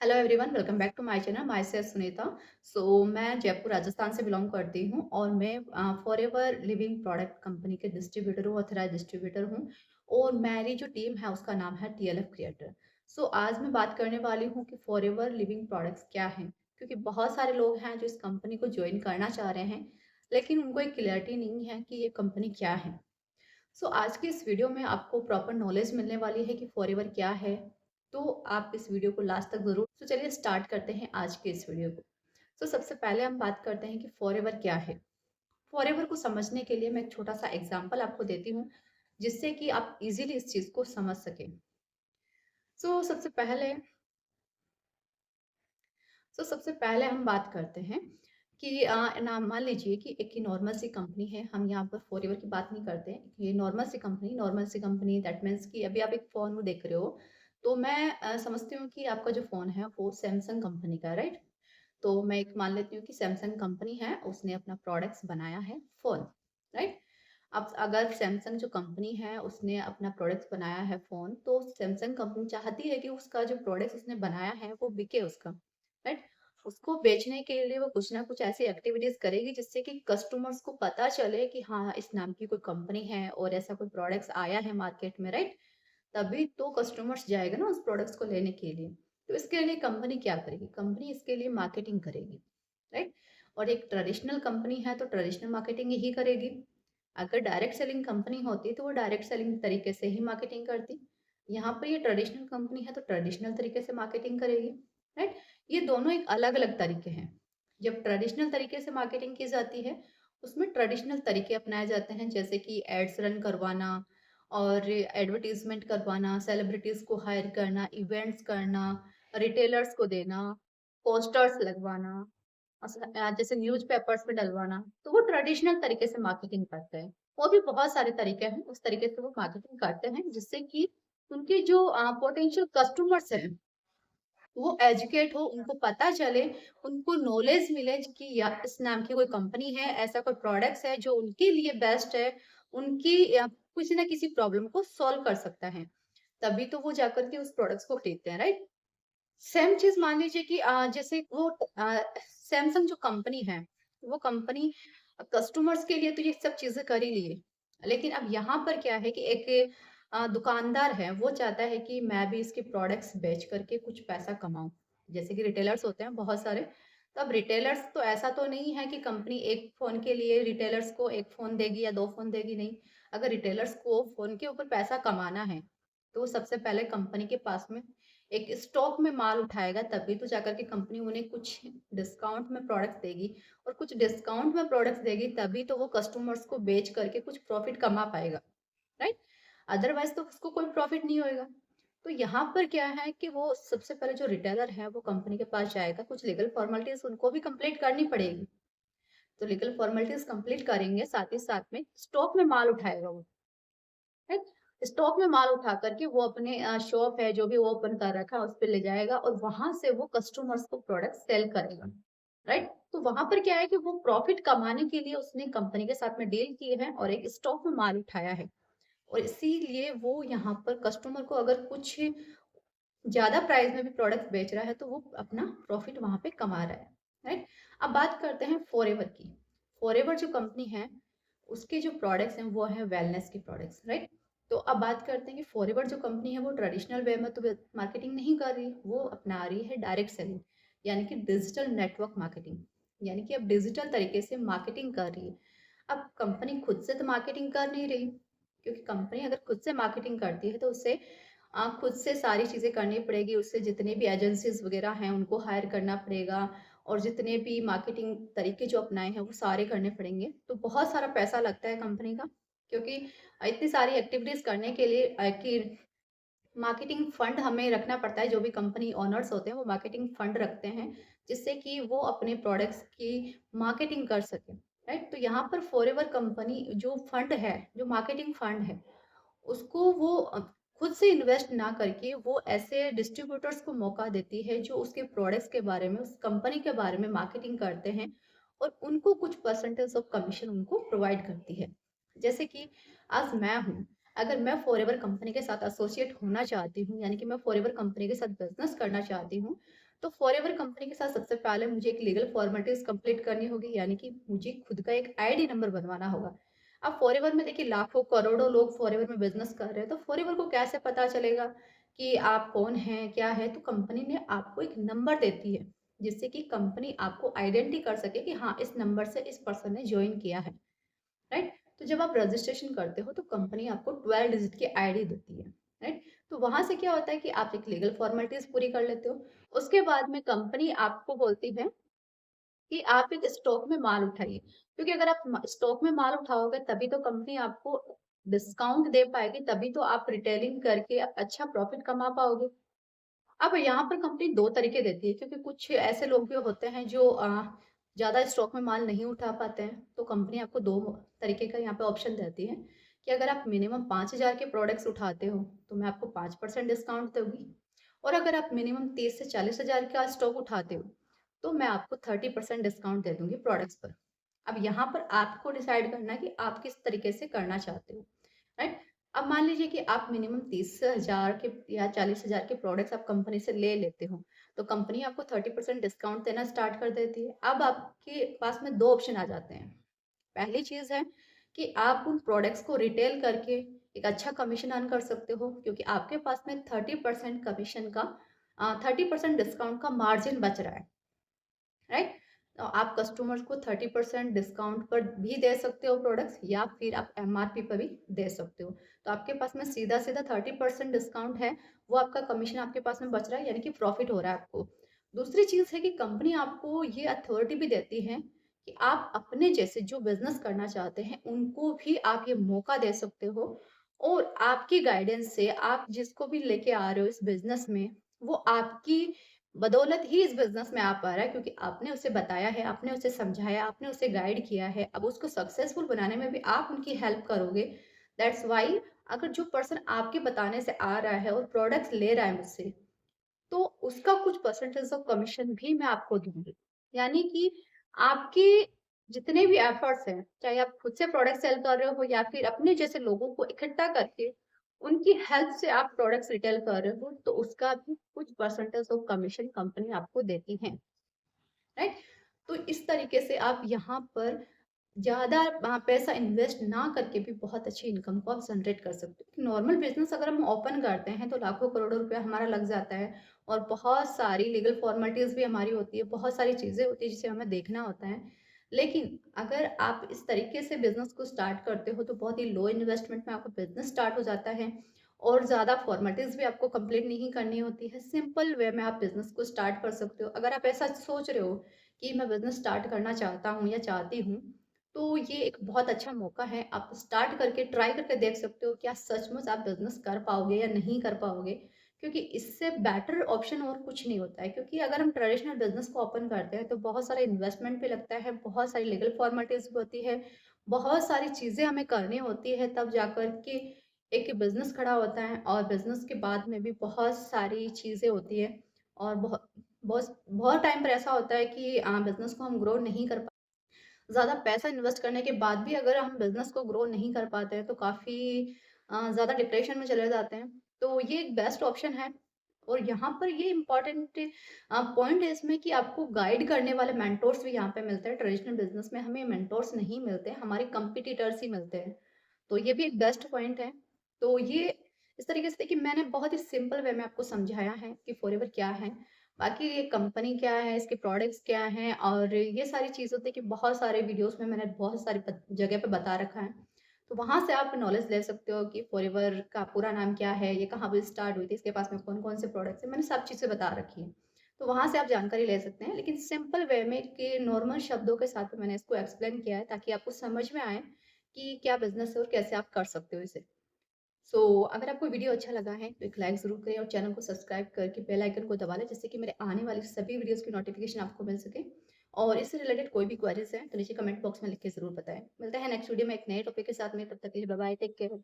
Hello everyone, welcome back to my channel. Myself Sunita. मैं जयपुर राजस्थान से belong करती हूँ और मैं फॉरएवर लिविंग प्रोडक्ट कंपनी के डिस्ट्रीब्यूटर हूँ, ऑथराइज डिस्ट्रीब्यूटर हूँ। और मेरी जो टीम है उसका नाम है टीएलएफ क्रिएटर। आज मैं बात करने वाली हूँ कि फॉरएवर लिविंग प्रोडक्ट्स क्या हैं, क्योंकि बहुत सारे लोग हैं जो इस कंपनी को ज्वाइन करना चाह रहे हैं, लेकिन उनको एक क्लियरिटी नहीं है कि ये कंपनी क्या है। आज की इस वीडियो में आपको प्रॉपर नॉलेज मिलने वाली है कि फॉरएवर क्या है। तो आप इस वीडियो को लास्ट तक जरूर। चलिए स्टार्ट करते हैं आज के इस वीडियो को। सबसे पहले हम बात करते हैं कि फॉरएवर क्या है। फॉरएवर को समझने के लिए मैं एक छोटा सा एग्जांपल आपको देती हूँ, जिससे कि आप इजीली इस चीज को समझ सकें। सो सबसे पहले सबसे पहले हम बात करते हैं कि ना मान लीजिए कि एक नॉर्मल सी कंपनी है। हम यहाँ पर फॉरएवर की बात नहीं करते हैं। ये नॉर्मल सी कंपनी दैट मीन्स कि अभी आप एक फ़ोन देख रहे हो, तो मैं समझती हूँ कि आपका जो फ़ोन है वो सैमसंग कंपनी का है, राइट? तो मैं एक मान लेती हूँ कि सैमसंग कंपनी है, उसने अपना प्रोडक्ट्स बनाया है फ़ोन, राइट? अब अगर सैमसंग जो कंपनी है उसने अपना प्रोडक्ट्स बनाया है फ़ोन, तो सैमसंग कंपनी चाहती है कि उसका जो प्रोडक्ट्स उसने बनाया है वो बिके उसका, राइट? उसको बेचने के लिए वो कुछ ना कुछ ऐसी एक्टिविटीज़ करेगी जिससे कि कस्टमर्स को पता चले कि हाँ, इस नाम की कोई कंपनी है और ऐसा कोई प्रोडक्ट्स आया है मार्केट में, राइट? तभी तो कस्टमर्स जाएगा ना उस प्रोडक्ट्स को लेने के लिए। तो इसके लिए कंपनी क्या करेगी? कंपनी इसके लिए मार्केटिंग करेगी, राइट? और एक ट्रेडिशनल कंपनी है तो ट्रेडिशनल मार्केटिंग ही करेगी। अगर डायरेक्ट सेलिंग कंपनी होती तो वो डायरेक्ट सेलिंग तरीके से ही मार्केटिंग करती। यहाँ पर ये ट्रेडिशनल कंपनी है तो ट्रेडिशनल तरीके से मार्केटिंग करेगी, राइट? ये दोनों एक अलग-अलग तरीके हैं। जब ट्रेडिशनल तरीके से मार्केटिंग की जाती है, उसमें ट्रेडिशनल तरीके अपनाए जाते हैं, जैसे कि एड्स रन करवाना और एडवर्टाइज़मेंट करवाना, सेलिब्रिटीज़ को हायर करना, इवेंट्स करना, रिटेलर्स को देना, पोस्टर्स लगवाना, जैसे न्यूज़पेपर्स में डलवाना। तो वो ट्रेडिशनल तरीके से मार्केटिंग करते हैं। और भी बहुत सारे तरीके हैं, उस तरीके से वो मार्केटिंग करते हैं जिससे कि उनके जो पोटेंशियल कस्टमर्स हैं वो एजुकेट हो, उनको पता चले, उनको नॉलेज मिले कि या इस नाम की कोई कंपनी है, ऐसा कोई प्रोडक्ट्स है जो उनके लिए बेस्ट है, उनकी या किसी ना किसी प्रॉब्लम को सॉल्व कर सकता है। तभी तो वो जाकर के उस प्रोडक्ट्स को खरीदते हैं, राइट? सेम चीज़ मान लीजिए कि जैसे वो सैमसंग जो कंपनी है, वो कंपनी कस्टमर्स के लिए तो ये सब चीज़ें कर ही ली है। लेकिन अब यहाँ पर क्या है कि एक दुकानदार है, वो चाहता है कि मैं भी इसके प्रोडक्ट्स बेच करके कुछ पैसा कमाऊँ। जैसे कि रिटेलर्स होते हैं बहुत सारे, तो अब रिटेलर्स तो ऐसा तो नहीं है कि कंपनी एक फ़ोन के लिए रिटेलर्स को 1 फ़ोन देगी या 2 फ़ोन देगी, नहीं। अगर रिटेलर्स को फ़ोन के ऊपर पैसा कमाना है, तो सबसे पहले कंपनी के पास में एक स्टॉक में माल उठाएगा, तभी तो जाकर के कंपनी उन्हें कुछ डिस्काउंट में प्रोडक्ट्स देगी। और कुछ डिस्काउंट में प्रोडक्ट्स देगी तभी तो वो कस्टमर्स को बेच करके कुछ प्रॉफिट कमा पाएगा, राइट? अदरवाइज तो उसको कोई प्रॉफिट नहीं होएगा। तो यहाँ पर क्या है कि वो सबसे पहले जो रिटेलर है वो कंपनी के पास जाएगा, कुछ लीगल फॉर्मेलिटीज उनको भी कंप्लीट करनी पड़ेगी। तो लीगल फॉर्मेलिटीज कंप्लीट करेंगे, साथ ही साथ में स्टॉक में माल उठाएगा वो, राइट? स्टॉक में माल उठा करके वो अपने शॉप है जो भी वो ओपन कर रखा है उस पे ले जाएगा और वहां से वो कस्टमर्स को प्रोडक्ट सेल करेगा, राइट? तो वहां पर क्या है कि वो प्रॉफिट कमाने के लिए उसने कंपनी के साथ में डील किए हैं और एक स्टॉक में माल उठाया है। और इसीलिए वो यहाँ पर कस्टमर को अगर कुछ ज्यादा प्राइस में भी प्रोडक्ट बेच रहा है तो वो अपना प्रॉफिट वहां पे कमा रहा है, राइट? अब बात करते हैं फॉरएवर की। फॉरएवर जो कंपनी है उसके जो प्रोडक्ट्स हैं वो है वेलनेस के प्रोडक्ट्स, राइट? तो अब बात करते हैं कि फॉरएवर जो कंपनी है वो ट्रेडिशनल वे में तो मार्केटिंग नहीं कर रही, वो अपना रही है डायरेक्ट सेलिंग, यानी कि डिजिटल नेटवर्क मार्केटिंग। यानी कि अब डिजिटल तरीके से मार्केटिंग कर रही है। अब कंपनी खुद से तो मार्केटिंग कर नहीं रही, क्योंकि कंपनी अगर खुद से मार्केटिंग करती है तो उससे खुद से सारी चीज़ें करनी पड़ेगी, उससे जितने भी एजेंसीज़ वगैरह हैं उनको हायर करना पड़ेगा और जितने भी मार्केटिंग तरीके जो अपनाए हैं वो सारे करने पड़ेंगे। तो बहुत सारा पैसा लगता है कंपनी का, क्योंकि इतनी सारी एक्टिविटीज़ करने के लिए कि मार्केटिंग फंड हमें रखना पड़ता है। जो भी कंपनी ओनर्स होते हैं वो मार्केटिंग फंड रखते हैं, जिससे कि वो अपने प्रोडक्ट्स की मार्केटिंग कर सकें, राइट? तो यहाँ पर फॉरएवर कंपनी जो फंड है, जो मार्केटिंग फंड है, उसको वो खुद से इन्वेस्ट ना करके वो ऐसे डिस्ट्रीब्यूटर्स को मौका देती है जो उसके प्रोडक्ट्स के बारे में, उस कंपनी के बारे में मार्केटिंग करते हैं और उनको कुछ परसेंटेज ऑफ कमीशन उनको प्रोवाइड करती है। जैसे कि आज मैं हूँ, अगर मैं फॉरएवर कंपनी के साथ एसोसिएट होना चाहती हूँ, यानी कि मैं फॉरएवर कंपनी के साथ बिजनेस करना चाहती हूँ, तो फॉरएवर कंपनी के साथ सबसे पहले मुझे एक लीगल फॉर्मेलिटीज़ कंप्लीट करनी होगी, यानी कि मुझे खुद का एक आईडी नंबर बनवाना होगा। अब फॉरएवर में देखिए लाखों करोड़ों लोग फॉरएवर में बिज़नेस कर रहे हैं, तो फॉरएवर को कैसे पता चलेगा कि आप कौन हैं, क्या है? तो कंपनी ने आपको एक नंबर देती है, जिससे कि कंपनी आपको आइडेंटिटी कर सके कि हाँ, इस नंबर से इस पर्सन ने जॉइन किया है। राइट? तो जब आप रजिस्ट्रेशन करते हो तो कंपनी आपको 12 डिजिट की आईडी देती है, राइट? तो वहाँ से क्या होता है कि आप एक लीगल फॉर्मेलिटीज़ पूरी कर लेते हो। उसके बाद में कंपनी आपको बोलती है कि आप एक स्टॉक में माल उठाइए, क्योंकि अगर आप स्टॉक में माल उठाओगे तभी तो कंपनी आपको डिस्काउंट दे पाएगी, तभी तो आप रिटेलिंग करके अच्छा प्रॉफिट कमा पाओगे। अब यहाँ पर कंपनी 2 तरीके देती है, क्योंकि कुछ ऐसे लोग भी होते हैं जो ज़्यादा स्टॉक में माल नहीं उठा पाते हैं, तो कंपनी आपको 2 तरीके का यहाँ पे ऑप्शन देती है कि अगर आप मिनिमम 5,000 के प्रोडक्ट्स उठाते हो, तो मैं आपको 5% डिस्काउंट दूँगी, और अगर आप मिनिमम 30 से 40,000 का स्टॉक उठाते हो, तो मैं आपको 30% डिस्काउंट दे दूँगी प्रोडक्ट्स पर। अब यहाँ पर आपको डिसाइड करना है कि आप किस तरीके से करना चाहते हो, राइट? अब मान लीजिए कि आप मिनिमम 30,000 के या 40,000 के प्रोडक्ट्स आप कंपनी से ले लेते हो, तो कंपनी आपको 30% डिस्काउंट देना स्टार्ट कर देती है। अब आपके पास में 2 ऑप्शन आ जाते हैं। पहली चीज़ है कि आप उन प्रोडक्ट्स को रिटेल करके एक अच्छा कमीशन अर्न कर सकते हो, क्योंकि आपके पास में 30% कमीशन का 30% डिस्काउंट का मार्जिन बच रहा है। राइट? तो आप कस्टमर्स को 30% डिस्काउंट पर भी दे सकते हो प्रोडक्ट्स, या फिर आप एमआरपी पर भी दे सकते हो। तो आपके पास में सीधा-सीधा 30% डिस्काउंट है, वो आपका कमीशन आपके पास में बच रहा है, यानी कि प्रॉफिट हो रहा है आपको। दूसरी चीज़ है कि कंपनी आपको ये अथॉरिटी भी देती है कि आप अपने जैसे जो बिज़नेस करना चाहते हैं, उनको भी आप ये मौका दे सकते हो, और आपकी गाइडेंस से आप जिसको भी लेके आ रहे हो इस बिज़नेस में, वो आपकी बदौलत ही इस बिज़नेस में आ पा रहा है, क्योंकि आपने उसे बताया है, आपने उसे समझाया, आपने उसे गाइड किया है। अब उसको सक्सेसफुल बनाने में भी आप उनकी हेल्प करोगे। दैट्स व्हाई अगर जो पर्सन आपके बताने से आ रहा है और प्रोडक्ट्स ले रहा है मुझसे, तो उसका कुछ परसेंटेज ऑफ कमीशन भी मैं आपको दूँगी। यानी कि आपके जितने भी एफर्ट्स हैं, चाहे आप खुद से प्रोडक्ट सेल कर रहे हो या फिर अपने जैसे लोगों को इकट्ठा करके उनकी हेल्प से आप प्रोडक्ट्स रिटेल कर रहे हो, तो उसका भी कुछ परसेंटेज ऑफ कमीशन कंपनी आपको देती है, राइट? तो इस तरीके से आप यहाँ पर ज़्यादा पैसा इन्वेस्ट ना करके भी बहुत अच्छी इनकम को आप जनरेट कर सकते हो। नॉर्मल बिज़नेस अगर हम ओपन करते हैं तो लाखों करोड़ों रुपया हमारा लग जाता है, और बहुत सारी लीगल फॉर्मेलिटीज़ भी हमारी होती है, बहुत सारी चीज़ें होती हैं जिसे हमें देखना होता है। लेकिन अगर आप इस तरीके से बिज़नेस को स्टार्ट करते हो तो बहुत ही लो इन्वेस्टमेंट में आपका बिज़नेस स्टार्ट हो जाता है, और ज़्यादा फॉर्मेलिटीज़ भी आपको कंप्लीट नहीं करनी होती है। सिंपल वे में आप बिज़नेस को स्टार्ट कर सकते हो। अगर आप ऐसा सोच रहे हो कि मैं बिज़नेस स्टार्ट करना चाहता हूँ या चाहती हूँ, तो ये एक बहुत अच्छा मौका है। आप स्टार्ट करके ट्राई करके देख सकते हो, क्या सचमुच आप बिज़नेस कर पाओगे या नहीं कर पाओगे? क्योंकि इससे बेटर ऑप्शन और कुछ नहीं होता है, क्योंकि अगर हम ट्रेडिशनल बिज़नेस को ओपन करते हैं, तो बहुत सारा इन्वेस्टमेंट भी लगता है, बहुत सारी लीगल फॉर्मेलिटीज़ भी होती है, बहुत सारी चीज़ें हमें करनी होती है, तब जाकर के एक बिज़नेस खड़ा होता है, और बिज़नेस के बाद में भी बहुत सारी चीज़ें होती हैं, और बहुत बहुत बहुत टाइम पर ऐसा होता है कि बिज़नेस को हम ग्रो नहीं कर ज़्यादा पैसा इन्वेस्ट करने के बाद भी अगर हम बिज़नेस को ग्रो नहीं कर पाते हैं, तो काफ़ी ज़्यादा डिप्रेशन में चले जाते हैं। तो ये एक बेस्ट ऑप्शन है, और यहाँ पर ये इम्पोर्टेंट पॉइंट है इसमें कि आपको गाइड करने वाले मेंटोर्स भी यहाँ पे मिलते हैं। ट्रेडिशनल बिज़नेस में हमें मेंटोर्स नहीं मिलते, हमारे कॉम्पिटिटर्स ही मिलते हैं। तो ये भी एक बेस्ट पॉइंट है। तो ये इस तरीके से देखिए, मैंने बहुत ही सिंपल वे में आपको समझाया है कि फॉरएवर क्या है, बाकी ये कंपनी क्या है, इसके प्रोडक्ट्स क्या हैं, और ये सारी चीज़ होती है कि बहुत सारे वीडियोज़ में मैंने बहुत सारी जगह पे बता रखा है। तो वहाँ से आप नॉलेज ले सकते हो कि फॉरएवर का पूरा नाम क्या है, ये कहाँ पे स्टार्ट हुई थी, इसके पास में कौन-कौन से प्रोडक्ट्स हैं, मैंने सब चीज़ें बता रखी हैं। तो वहाँ से आप जानकारी ले सकते हैं, लेकिन सिंपल वे में कि नॉर्मल शब्दों के साथ मैंने इसको एक्सप्लेन किया है, ताकि आपको समझ में आए कि क्या बिज़नेस है और कैसे आप कर सकते हो इसे। अगर आपको वीडियो अच्छा लगा है तो एक लाइक ज़रूर करें, और चैनल को सब्सक्राइब करके बेल आइकन को दबा लें, जिससे कि मेरे आने वाली सभी वीडियोज़ की नोटिफ़िकेशन आपको मिल सके। और इससे रिलेटेड कोई भी क्वेरीज़ हैं तो नीचे कमेंट बॉक्स में लिख के ज़रूर बताएँ। मिलते हैं नेक्स्ट वीडियो में एक नए टॉपिक के साथ में, तब तक के लिए बाय बाय, टेक केयर।